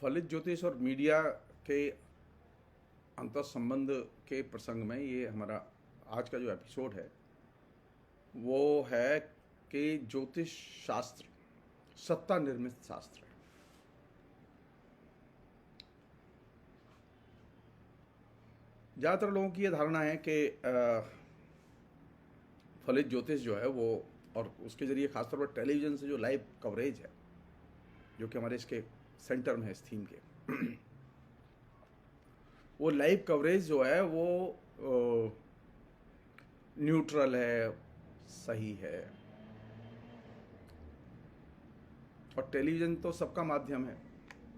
फलित ज्योतिष और मीडिया के अंतर संबंध के प्रसंग में ये हमारा आज का जो एपिसोड है वो है कि ज्योतिष शास्त्र सत्ता निर्मित शास्त्र है। ज़्यादातर लोगों की ये धारणा है कि फलित ज्योतिष जो है वो और उसके ज़रिए खासतौर पर टेलीविज़न से जो लाइव कवरेज है जो कि हमारे इसके सेंटर में है इस थीम के वो लाइव कवरेज जो है वो न्यूट्रल है, सही है। और टेलीविज़न तो सबका माध्यम है,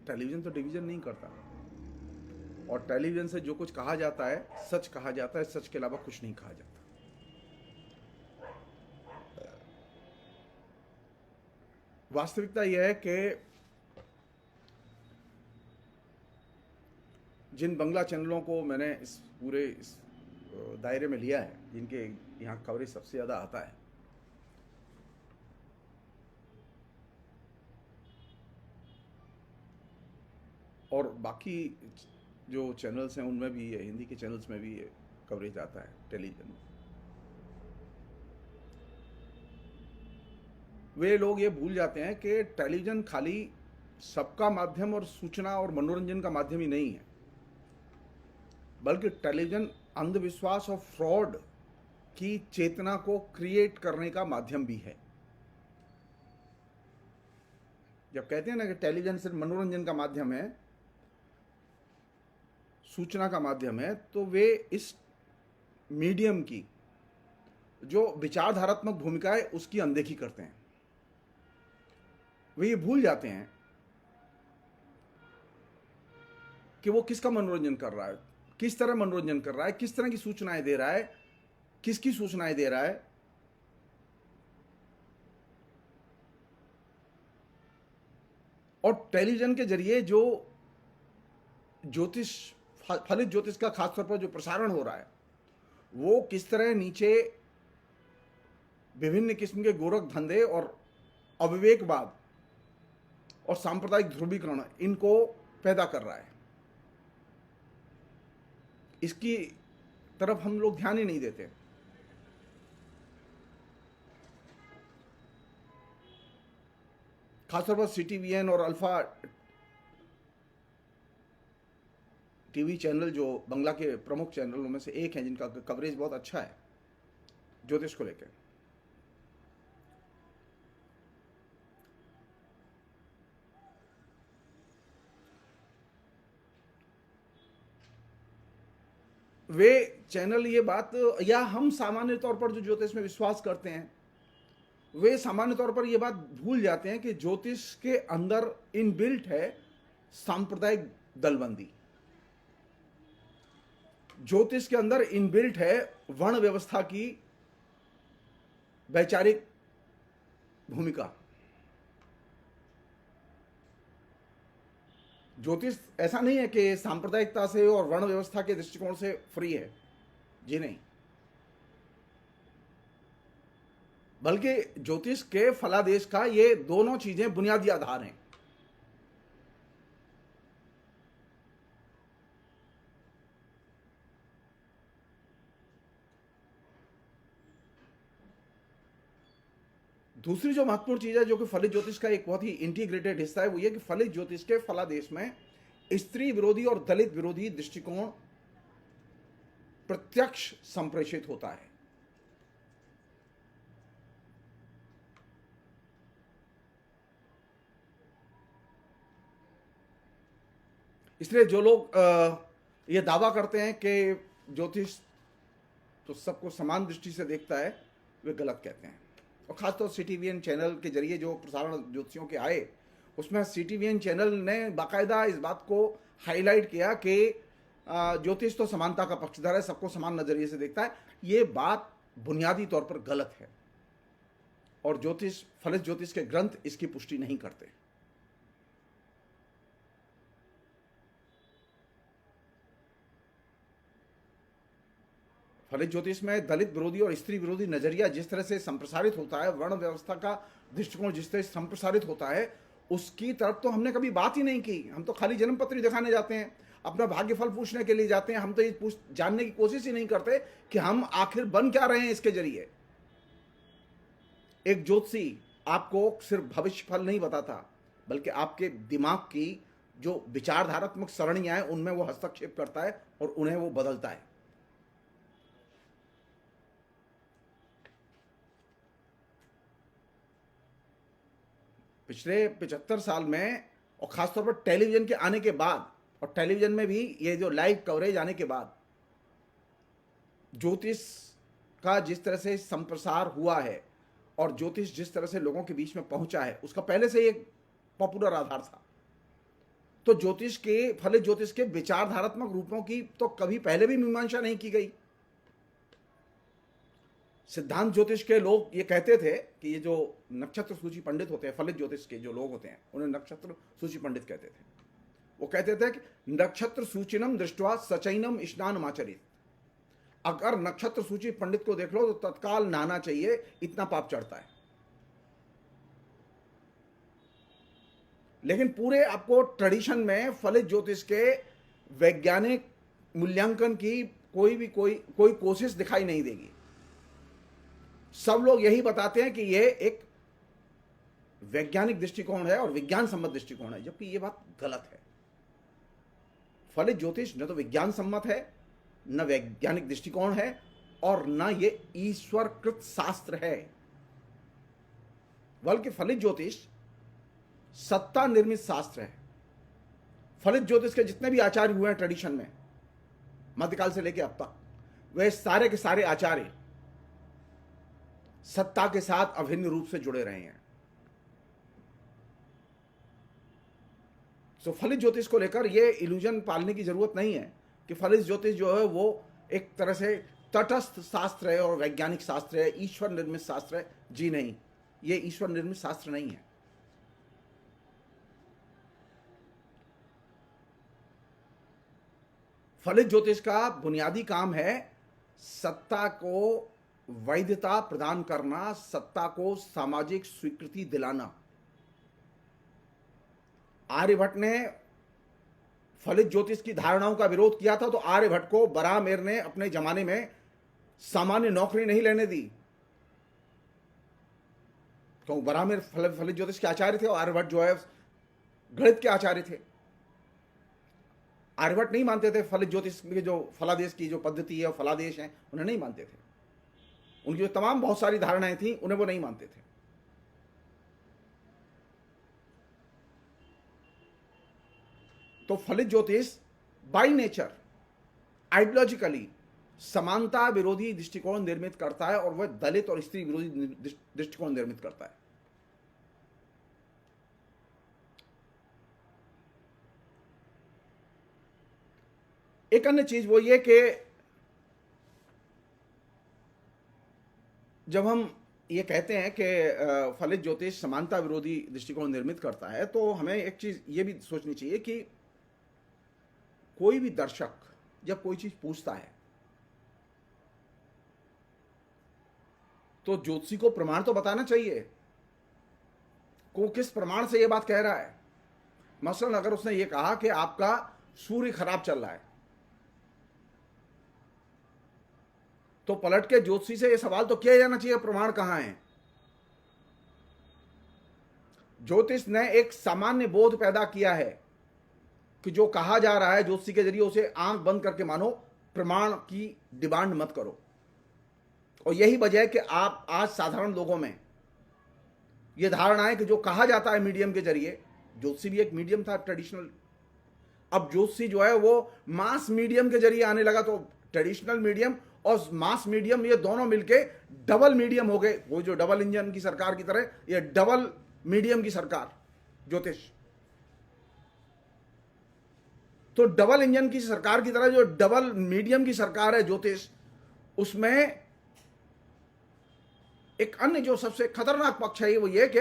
टेलीविज़न तो डिवीज़न नहीं करता और टेलीविज़न से जो कुछ कहा जाता है सच कहा जाता है, सच के अलावा कुछ नहीं कहा जाता। वास्तविकता यह है कि जिन बंगला चैनलों को मैंने इस पूरे इस दायरे में लिया है, जिनके यहाँ कवरेज सबसे ज़्यादा आता है, और बाकी जो चैनल्स हैं उनमें भी ये हिंदी के चैनल्स में भी ये कवरेज आता है टेलीविज़न में, वे लोग ये भूल जाते हैं कि टेलीविज़न खाली सबका माध्यम और सूचना और मनोरंजन का माध्यम ही नहीं है, बल्कि टेलीविज़न अंधविश्वास और फ्रॉड की चेतना को क्रिएट करने का माध्यम भी है। जब कहते हैं ना कि टेलीविज़न सिर्फ मनोरंजन का माध्यम है, सूचना का माध्यम है, तो वे इस मीडियम की जो विचारधारात्मक भूमिका है उसकी अनदेखी करते हैं। वे ये भूल जाते हैं कि वो किसका मनोरंजन कर रहा है, किस तरह मनोरंजन कर रहा है, किस तरह की सूचनाएं दे रहा है, किसकी सूचनाएं दे रहा है। और टेलीविजन के जरिए जो ज्योतिष फलित ज्योतिष का खासतौर पर जो प्रसारण हो रहा है वो किस तरह नीचे विभिन्न किस्म के गोरख धंधे और अविवेकवाद और सांप्रदायिक ध्रुवीकरण इनको पैदा कर रहा है, इसकी तरफ हम लोग ध्यान ही नहीं देते। खासतौर पर CTVN और अल्फा टीवी चैनल जो बंगला के प्रमुख चैनलों में से एक हैं, जिनका कवरेज बहुत अच्छा है ज्योतिष को लेकर। वे चैनल ये बात, या हम सामान्य तौर पर जो ज्योतिष में विश्वास करते हैं वे सामान्य तौर पर यह बात भूल जाते हैं कि ज्योतिष के अंदर इनबिल्ट है सांप्रदायिक दलबंदी, ज्योतिष के अंदर इनबिल्ट है वर्ण व्यवस्था की वैचारिक भूमिका। ज्योतिष ऐसा नहीं है कि सांप्रदायिकता से और वर्ण व्यवस्था के दृष्टिकोण से फ्री है, जी नहीं, बल्कि ज्योतिष के फलादेश का ये दोनों चीजें बुनियादी आधार हैं। दूसरी जो महत्वपूर्ण चीज है जो कि फलित ज्योतिष का एक बहुत ही इंटीग्रेटेड हिस्सा है वो ये कि फलित ज्योतिष के फलादेश में स्त्री विरोधी और दलित विरोधी दृष्टिकोण प्रत्यक्ष संप्रेषित होता है। इसलिए जो लोग ये दावा करते हैं कि ज्योतिष तो सबको समान दृष्टि से देखता है, वे गलत कहते हैं। और खासतौर CTVN चैनल के जरिए जो प्रसारण ज्योतिषियों के आए उसमें CTVN चैनल ने बाकायदा इस बात को हाईलाइट किया कि ज्योतिष तो समानता का पक्षधर है, सबको समान नजरिए से देखता है। ये बात बुनियादी तौर पर गलत है और ज्योतिष फलित ज्योतिष के ग्रंथ इसकी पुष्टि नहीं करते। फलित ज्योतिष में दलित विरोधी और स्त्री विरोधी नजरिया जिस तरह से संप्रसारित होता है, वर्ण व्यवस्था का दृष्टिकोण जिस तरह से संप्रसारित होता है, उसकी तरफ तो हमने कभी बात ही नहीं की। हम तो खाली जन्म पत्री दिखाने जाते हैं, अपना भाग्यफल पूछने के लिए जाते हैं। हम तो ये जानने की कोशिश ही नहीं करते कि हम आखिर बन क्या रहे हैं इसके जरिए। एक ज्योतिषी आपको सिर्फ भविष्य फल नहीं बताता, बल्कि आपके दिमाग की जो विचारधारात्मक सरणियां हैं उनमें वो हस्तक्षेप करता है और उन्हें वो बदलता है। पिछले 75 साल में, और खासतौर पर टेलीविजन के आने के बाद, और टेलीविजन में भी ये जो लाइव कवरेज आने के बाद, ज्योतिष का जिस तरह से संप्रसार हुआ है और ज्योतिष जिस तरह से लोगों के बीच में पहुंचा है, उसका पहले से एक पॉपुलर आधार था। तो ज्योतिष के, फलित ज्योतिष के विचारधारात्मक रूपों की तो कभी पहले भी मीमांसा नहीं की गई। सिद्धांत ज्योतिष के लोग ये कहते थे कि ये जो नक्षत्र सूची पंडित होते हैं, फलित ज्योतिष के जो लोग होते हैं, उन्हें नक्षत्र सूची पंडित कहते थे। वो कहते थे कि नक्षत्र सूचिनम दृष्टवा सचैनम स्नानम आचरित। अगर नक्षत्र सूची पंडित को देख लो तो तत्काल नहाना चाहिए, इतना पाप चढ़ता है। लेकिन पूरे आपको ट्रेडिशन में फलित ज्योतिष के वैज्ञानिक मूल्यांकन की कोई कोशिश दिखाई नहीं देगी। सब लोग यही बताते हैं कि यह एक वैज्ञानिक दृष्टिकोण है और विज्ञान सम्मत दृष्टिकोण है, जबकि यह बात गलत है। फलित ज्योतिष न तो विज्ञान सम्मत है, न वैज्ञानिक दृष्टिकोण है, और न ये ईश्वरकृत शास्त्र है। बल्कि फलित ज्योतिष सत्ता निर्मित शास्त्र है। फलित ज्योतिष के जितने भी आचार्य हुए हैं ट्रेडिशन में, मध्यकाल से लेकर अब तक, वे सारे के सारे आचार्य सत्ता के साथ अभिन्न रूप से जुड़े रहे हैं। सो फलित ज्योतिष को लेकर यह इल्यूजन पालने की जरूरत नहीं है कि फलित ज्योतिष जो है वो एक तरह से तटस्थ शास्त्र है और वैज्ञानिक शास्त्र है, ईश्वर निर्मित शास्त्र है। जी नहीं, ये ईश्वर निर्मित शास्त्र नहीं है। फलित ज्योतिष का बुनियादी काम है सत्ता को वैधता प्रदान करना, सत्ता को सामाजिक स्वीकृति दिलाना। आर्यभट्ट ने फलित ज्योतिष की धारणाओं का विरोध किया था, तो आर्यभट्ट को बराहमिर ने अपने जमाने में सामान्य नौकरी नहीं लेने दी। तो बराहमिर फलित ज्योतिष के आचार्य थे और आर्यभट्ट जो है गणित के आचार्य थे। आर्यभट्ट नहीं मानते थे फलित ज्योतिष के जो फलादेश की जो पद्धति है और फलादेश है, उन्हें नहीं मानते थे। उनकी जो तमाम बहुत सारी धारणाएं थी उन्हें वो नहीं मानते थे। तो फलित ज्योतिष बाय नेचर आइडियोलॉजिकली समानता विरोधी दृष्टिकोण निर्मित करता है और वह दलित और स्त्री विरोधी दृष्टिकोण निर्मित करता है। एक अन्य चीज वो ये कि जब हम ये कहते हैं कि फलित ज्योतिष समानता विरोधी दृष्टिकोण निर्मित करता है, तो हमें एक चीज ये भी सोचनी चाहिए कि कोई भी दर्शक जब कोई चीज पूछता है तो ज्योतिषी को प्रमाण तो बताना चाहिए को किस प्रमाण से यह बात कह रहा है। मसलन अगर उसने ये कहा कि आपका सूर्य खराब चल रहा है, तो पलट के ज्योतिषी से यह सवाल तो किया जाना चाहिए प्रमाण कहां है। ज्योतिष ने एक सामान्य बोध पैदा किया है कि जो कहा जा रहा है ज्योतिषी के जरिए उसे आंख बंद करके मानो, प्रमाण की डिमांड मत करो। और यही वजह है कि आप आज साधारण लोगों में यह धारणा है कि जो कहा जाता है मीडियम के जरिए, ज्योतिषी भी एक मीडियम था ट्रेडिशनल, अब ज्योतिषी जो है वो मास मीडियम के जरिए आने लगा। तो ट्रेडिशनल मीडियम और मास मीडियम ये दोनों मिलके डबल मीडियम हो गए। वो जो डबल इंजन की सरकार की तरह ये डबल मीडियम की सरकार ज्योतिष। तो डबल इंजन की सरकार की तरह जो डबल मीडियम की सरकार है ज्योतिष, उसमें एक अन्य जो सबसे खतरनाक पक्ष है वो ये कि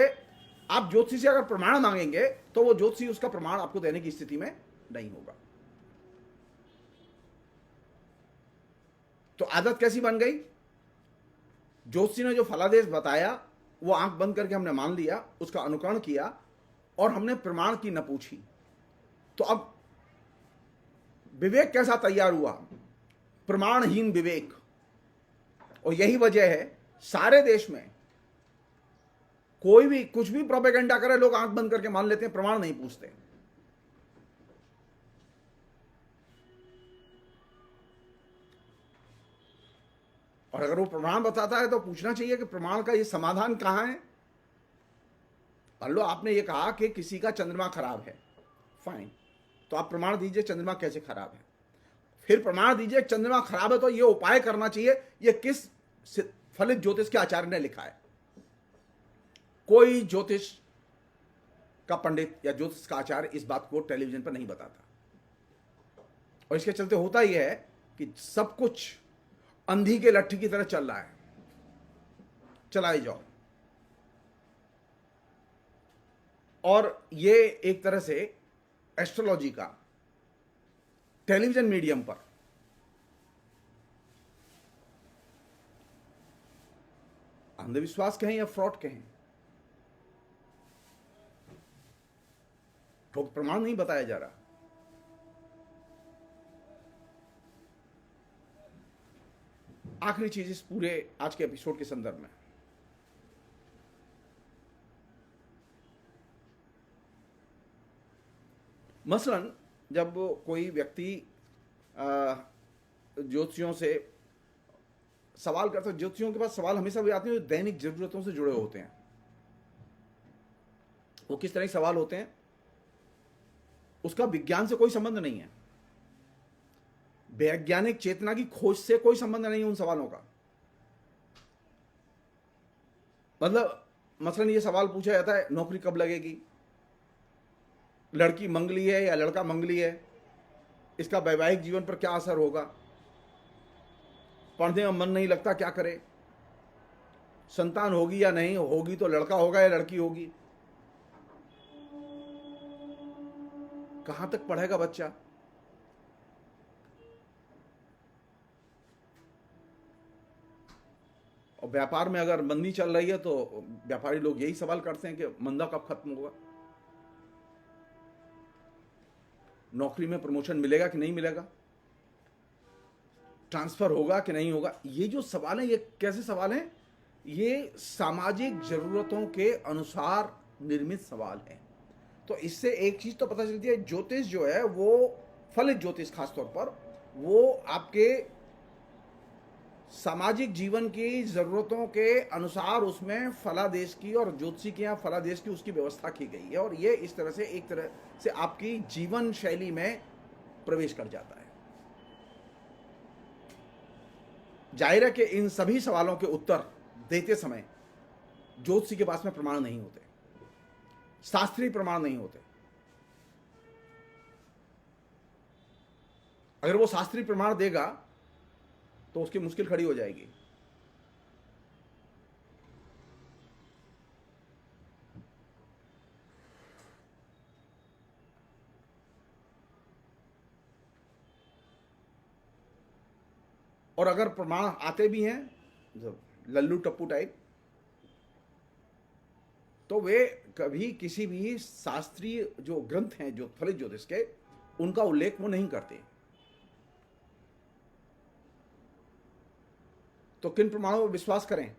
आप ज्योतिषी से अगर प्रमाण मांगेंगे तो वो ज्योतिषी उसका प्रमाण आपको देने की स्थिति में नहीं होगा। तो आदत कैसी बन गई, ज्योतिषी ने जो फलादेश बताया वो आंख बंद करके हमने मान लिया, उसका अनुकरण किया और हमने प्रमाण की न पूछी, तो अब विवेक कैसा तैयार हुआ? प्रमाणहीन विवेक। और यही वजह है सारे देश में कोई भी कुछ भी प्रोपेगेंडा करे, लोग आंख बंद करके मान लेते हैं, प्रमाण नहीं पूछते। और अगर वो प्रमाण बताता है तो पूछना चाहिए कि प्रमाण का ये समाधान कहां है। मान लो आपने ये कहा कि किसी का चंद्रमा खराब है, फाइन, तो आप प्रमाण दीजिए चंद्रमा कैसे खराब है। फिर प्रमाण दीजिए चंद्रमा खराब है तो ये उपाय करना चाहिए। ये किस फलित ज्योतिष के आचार्य ने लिखा है? कोई ज्योतिष का पंडित या ज्योतिष का आचार्य इस बात को टेलीविजन पर नहीं बताता। और इसके चलते होता यह है कि सब कुछ अंधी के लट्ठी की तरह चल रहा है, चलाए जाओ। और ये एक तरह से एस्ट्रोलॉजी का टेलीविजन मीडियम पर अंधविश्वास कहें या फ्रॉड कहें, ठोक प्रमाण नहीं बताया जा रहा। आखिरी चीज इस पूरे आज के एपिसोड के संदर्भ में, मसलन जब कोई व्यक्ति ज्योतिषियों से सवाल करता है, ज्योतिषियों के पास सवाल हमेशा भी आते हैं जो दैनिक जरूरतों से जुड़े होते हैं। वो किस तरह के सवाल होते हैं? उसका विज्ञान से कोई संबंध नहीं है, वैज्ञानिक चेतना की खोज से कोई संबंध नहीं है उन सवालों का। मतलब मसलन ये सवाल पूछा जाता है, नौकरी कब लगेगी, लड़की मंगली है या लड़का मंगली है, इसका वैवाहिक जीवन पर क्या असर होगा, पढ़ने में मन नहीं लगता क्या करे, संतान होगी या नहीं होगी तो लड़का होगा या लड़की होगी, कहां तक पढ़ेगा बच्चा। और व्यापार में अगर मंदी चल रही है तो व्यापारी लोग यही सवाल करते हैं कि मंदा कब खत्म होगा, नौकरी में प्रमोशन मिलेगा कि नहीं मिलेगा, ट्रांसफर होगा कि नहीं होगा। ये जो सवाल हैं ये कैसे सवाल हैं? ये सामाजिक जरूरतों के अनुसार निर्मित सवाल हैं। तो इससे एक चीज तो पता चलती है, ज्योतिष जो है वो फलित ज्योतिष खासतौर पर वो आपके सामाजिक जीवन की जरूरतों के अनुसार उसमें फलादेश की और ज्योतिषी के यहाँ फलादेश की उसकी व्यवस्था की गई है। और ये इस तरह से एक तरह से आपकी जीवन शैली में प्रवेश कर जाता है। जाहिर है कि इन सभी सवालों के उत्तर देते समय ज्योतिषी के पास में प्रमाण नहीं होते, शास्त्रीय प्रमाण नहीं होते। अगर वो शास्त्रीय प्रमाण देगा तो उसकी मुश्किल खड़ी हो जाएगी। और अगर प्रमाण आते भी हैं लल्लू टप्पू टाइप, तो वे कभी किसी भी शास्त्रीय जो ग्रंथ हैं जो फलित ज्योतिष के, उनका उल्लेख वो नहीं करते। तो किन प्रमाणों पर विश्वास करें?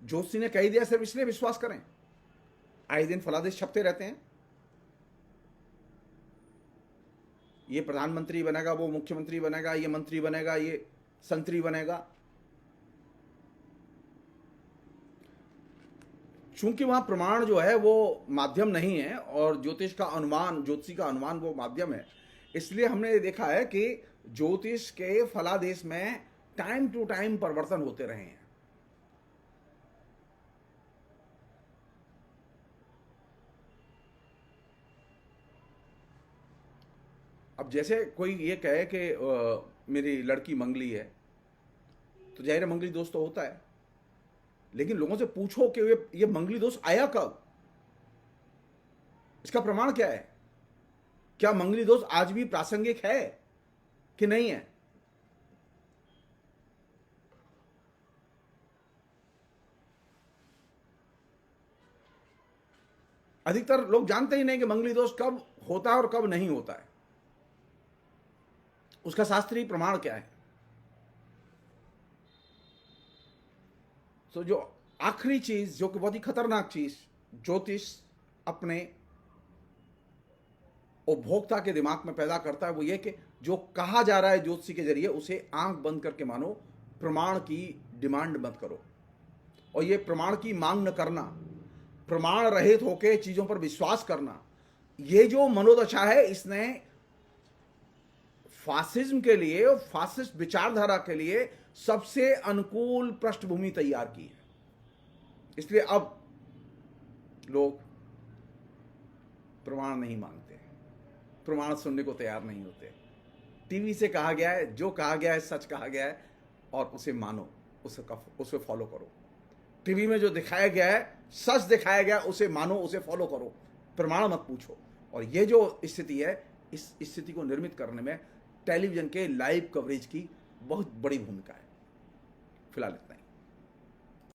ज्योतिषी ने कह दिया सिर्फ इसलिए विश्वास करें? आए दिन फलादेश छपते रहते हैं, ये प्रधानमंत्री बनेगा, वो मुख्यमंत्री बनेगा, ये मंत्री बनेगा, ये संतरी बनेगा। चूंकि वहां प्रमाण जो है वो माध्यम नहीं है और ज्योतिष का अनुमान, ज्योतिषी का अनुमान वो माध्यम है, इसलिए हमने देखा है कि ज्योतिष के फलादेश में टाइम टू टाइम परिवर्तन होते रहे हैं। अब जैसे कोई ये कहे कि मेरी लड़की मंगली है, तो जाहिर है मंगली दोष तो होता है, लेकिन लोगों से पूछो कि ये मंगली दोष आया कब, इसका प्रमाण क्या है, क्या मंगली दोष आज भी प्रासंगिक है कि नहीं है। अधिकतर लोग जानते ही नहीं कि मंगली दोष कब होता है और कब नहीं होता है, उसका शास्त्रीय प्रमाण क्या है। तो जो आखिरी चीज, जो कि बहुत ही खतरनाक चीज ज्योतिष अपने उपभोक्ता के दिमाग में पैदा करता है, वो ये कि जो कहा जा रहा है ज्योतिषी के जरिए उसे आंख बंद करके मानो, प्रमाण की डिमांड मत करो। और ये प्रमाण की मांग न करना, प्रमाण रहित होकर चीजों पर विश्वास करना, ये जो मनोदशा है इसने फासिज्म के लिए और फासिस्ट विचारधारा के लिए सबसे अनुकूल पृष्ठभूमि तैयार की है। इसलिए अब लोग प्रमाण नहीं मांगते, प्रमाण सुनने को तैयार नहीं होते। टीवी से कहा गया है, जो कहा गया है सच कहा गया है और उसे मानो, उसे फॉलो करो। टीवी में जो दिखाया गया है, सच दिखाया गया, उसे मानो, उसे फॉलो करो, प्रमाण मत पूछो। और ये जो स्थिति है, इस स्थिति को निर्मित करने में टेलीविजन के लाइव कवरेज की बहुत बड़ी भूमिका है। फिलहाल इतना ही।